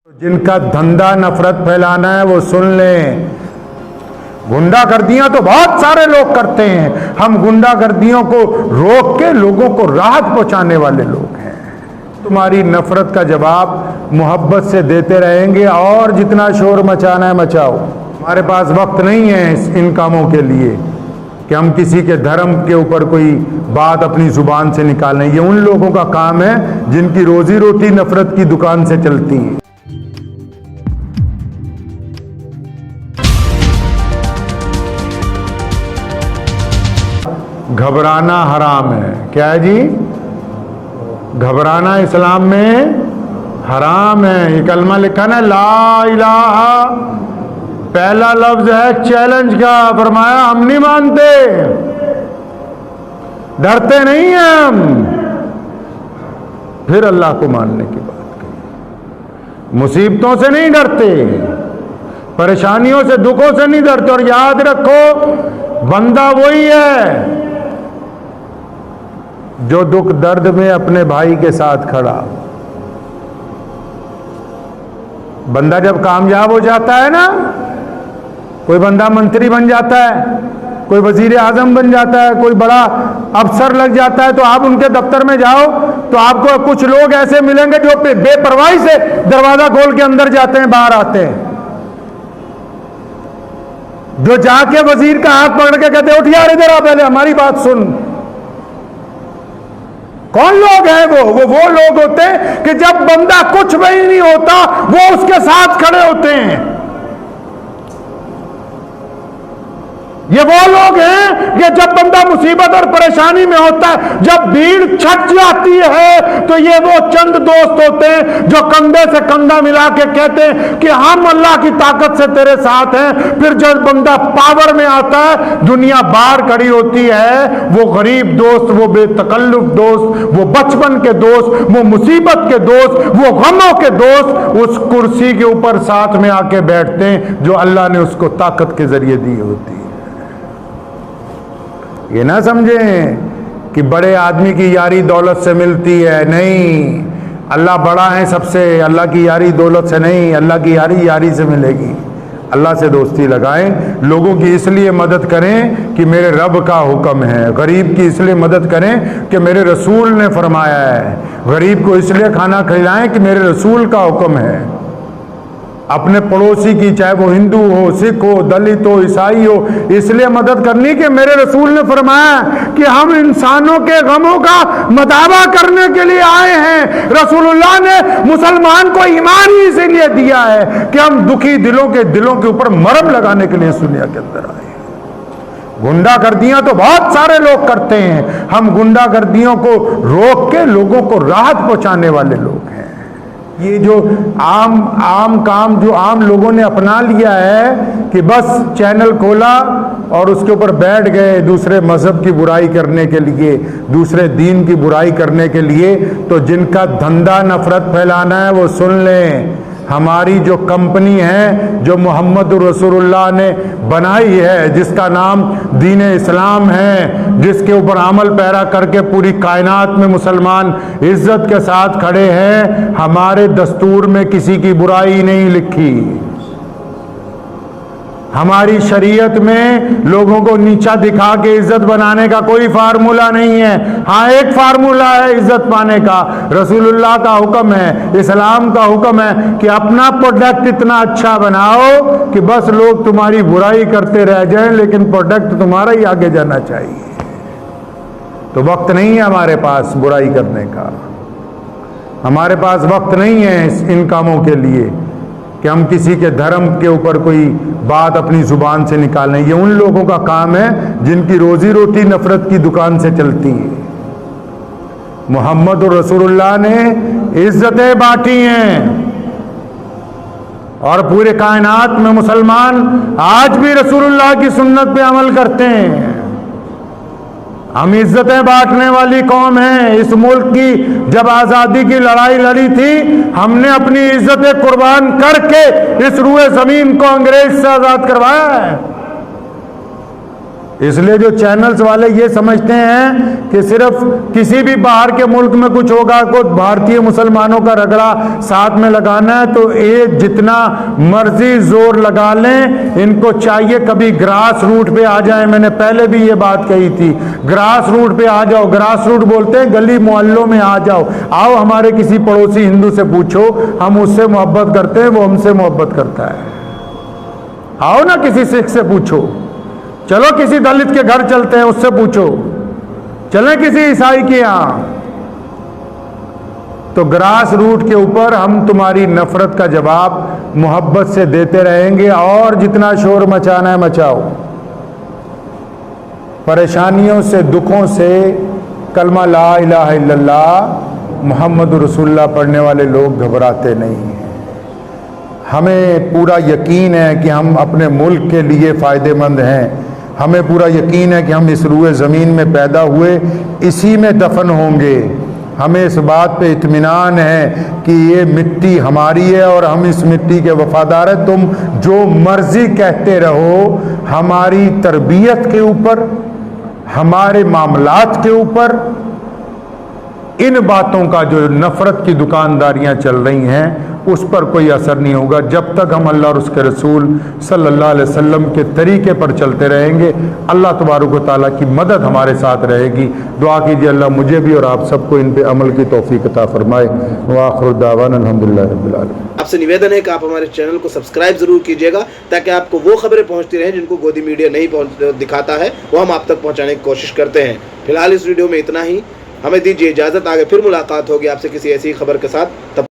जिनका धंधा नफरत फैलाना है वो सुन लें। गुंडागर्दियां तो बहुत सारे लोग करते हैं, हम गुंडागर्दियों को रोक के लोगों को राहत पहुंचाने वाले लोग हैं। तुम्हारी नफरत का जवाब मोहब्बत से देते रहेंगे और जितना शोर मचाना है मचाओ। हमारे पास वक्त नहीं है इन कामों के लिए कि हम किसी के धर्म के ऊपर कोई बात अपनी जुबान से निकालें। ये उन लोगों का काम है जिनकी रोजी रोटी नफरत की दुकान से चलती है। घबराना हराम है। क्या है जी? घबराना इस्लाम में हराम है। ये कलमा लिखा ना, ला इलाहा, पहला लफ्ज है चैलेंज का। फरमाया हम नहीं मानते, डरते नहीं हैं हम। फिर अल्लाह को मानने की बात कही। मुसीबतों से नहीं डरते, परेशानियों से, दुखों से नहीं डरते। और याद रखो, बंदा वही है जो दुख दर्द में अपने भाई के साथ खड़ा। बंदा जब कामयाब हो जाता है ना, कोई बंदा मंत्री बन जाता है, कोई वजीर आजम बन जाता है, कोई बड़ा अफसर लग जाता है, तो आप उनके दफ्तर में जाओ तो आपको कुछ लोग ऐसे मिलेंगे जो बेपरवाही से दरवाजा खोल के अंदर जाते हैं, बाहर आते हैं। जो जाके वजीर का हाथ पकड़ के कहते उठ यार इधर आ, पहले हमारी बात सुन। कौन लोग हैं वो लोग होते हैं कि जब बंदा कुछ भी नहीं होता वो उसके साथ खड़े होते हैं। ये वो लोग हैं कि जब बंदा मुसीबत और परेशानी में होता है, जब भीड़ छट जाती है, तो ये वो चंद दोस्त होते हैं जो कंधे से कंधा मिला के कहते हैं कि हम अल्लाह की ताकत से तेरे साथ हैं। फिर जब बंदा पावर में आता है, दुनिया बाहर खड़ी होती है, वो गरीब दोस्त, वो बेतकल्लुफ दोस्त, वो बचपन के दोस्त, वो मुसीबत के दोस्त, वो गमों के दोस्त उस कुर्सी के ऊपर साथ में आके बैठते हैं जो अल्लाह ने उसको ताकत के जरिए दी होती है। ये ना समझें कि बड़े आदमी की यारी दौलत से मिलती है। नहीं, अल्लाह बड़ा है सबसे। अल्लाह की यारी दौलत से नहीं, अल्लाह की यारी से मिलेगी। अल्लाह से दोस्ती लगाएं। लोगों की इसलिए मदद करें कि मेरे रब का हुक्म है। गरीब की इसलिए मदद करें कि मेरे रसूल ने फरमाया है। गरीब को इसलिए खाना खिलाएं कि मेरे रसूल का हुक्म है। अपने पड़ोसी की, चाहे वो हिंदू हो, सिख हो, दलित हो, ईसाई हो, इसलिए मदद करनी कि मेरे रसूल ने फरमाया कि हम इंसानों के गमों का मदावा करने के लिए आए हैं। रसूलुल्लाह ने मुसलमान को ईमान ही इसीलिए दिया है कि हम दुखी दिलों के ऊपर मरहम लगाने के लिए इस दुनिया के अंदर आए हैं। गुंडागर्दियां तो बहुत सारे लोग करते हैं, हम गुंडागर्दियों को रोक के लोगों को राहत पहुंचाने वाले लोग हैं। ये जो आम काम जो आम लोगों ने अपना लिया है कि बस चैनल खोला और उसके ऊपर बैठ गए दूसरे मजहब की बुराई करने के लिए, दूसरे दीन की बुराई करने के लिए, तो जिनका धंधा नफरत फैलाना है वो सुन लें। हमारी जो कंपनी है, जो मोहम्मद रसूलुल्लाह ने बनाई है, जिसका नाम दीन इस्लाम है, जिसके ऊपर अमल पैरा करके पूरी कायनात में मुसलमान इज्जत के साथ खड़े हैं, हमारे दस्तूर में किसी की बुराई नहीं लिखी। हमारी शरीयत में लोगों को नीचा दिखा के इज्जत बनाने का कोई फार्मूला नहीं है। हाँ, एक फार्मूला है इज्जत पाने का। रसूलुल्लाह का हुक्म है, इस्लाम का हुक्म है कि अपना प्रोडक्ट इतना अच्छा बनाओ कि बस लोग तुम्हारी बुराई करते रह जाएं, लेकिन प्रोडक्ट तुम्हारा ही आगे जाना चाहिए। तो वक्त नहीं है हमारे पास बुराई करने का। हमारे पास वक्त नहीं है इन कामों के लिए कि हम किसी के धर्म के ऊपर कोई बात अपनी जुबान से निकालें। ये उन लोगों का काम है जिनकी रोजी रोटी नफरत की दुकान से चलती है। मोहम्मद रसूलुल्लाह ने इज्जतें बांटी हैं और पूरे कायनात में मुसलमान आज भी रसूलुल्लाह की सुन्नत पे अमल करते हैं। हम इज्जतें बांटने वाली कौम हैं। इस मुल्क की जब आजादी की लड़ाई लड़ी थी, हमने अपनी इज्जतें कुर्बान करके इस रूए जमीन को अंग्रेज से आजाद करवाया है। इसलिए जो चैनल्स वाले ये समझते हैं कि सिर्फ किसी भी बाहर के मुल्क में कुछ होगा, कुछ भारतीय मुसलमानों का रगड़ा साथ में लगाना है, तो ये जितना मर्जी जोर लगा लें, इनको चाहिए कभी ग्रास रूट पे आ जाए। मैंने पहले भी ये बात कही थी, ग्रास रूट पे आ जाओ। ग्रास रूट बोलते हैं गली मोहल्लों में आ जाओ। आओ हमारे किसी पड़ोसी हिंदू से पूछो, हम उससे मोहब्बत करते हैं, वो हमसे मोहब्बत करता है। आओ ना किसी सिख से पूछो, चलो किसी दलित के घर चलते हैं, उससे पूछो, चलें किसी ईसाई के यहां। तो ग्रास रूट के ऊपर हम तुम्हारी नफरत का जवाब मोहब्बत से देते रहेंगे, और जितना शोर मचाना है मचाओ। परेशानियों से, दुखों से कलमा ला इलाहा इल्लल्लाह मुहम्मद रसूलुल्लाह पढ़ने वाले लोग घबराते नहीं हैं। हमें पूरा यकीन है कि हम अपने मुल्क के लिए फ़ायदेमंद हैं। हमें पूरा यकीन है कि हम इस रूए ज़मीन में पैदा हुए, इसी में दफन होंगे। हमें इस बात पे इत्मीनान है कि ये मिट्टी हमारी है और हम इस मिट्टी के वफादार हैं। तुम जो मर्जी कहते रहो, हमारी तरबियत के ऊपर, हमारे मामलात के ऊपर इन बातों का जो नफरत की दुकानदारियां चल रही हैं, उस पर कोई असर नहीं होगा जब तक हम अल्लाह और उसके रसूल सल्लल्लाहु अलैहि वसल्लम के तरीके पर चलते रहेंगे। अल्लाह तबारक व तआला की मदद हमारे साथ रहेगी। दुआ कीजिए अल्लाह मुझे भी और आप सबको इन पे अमल की तौफीक अता फरमाए। व आखिर दावाना अल्हम्दुलिल्लाहि रब्बिल आलमीन। आपसे निवेदन है कि आप हमारे चैनल को सब्सक्राइब जरूर कीजिएगा, ताकि आपको वो खबरें पहुंचती रहें जिनको गोदी मीडिया नहीं दिखाता है, वो हम आप तक पहुंचाने की कोशिश करते हैं। फिलहाल इस वीडियो में इतना ही, हमें दीजिए इजाज़त। आगे फिर मुलाकात होगी आपसे किसी ऐसी खबर के साथ। तब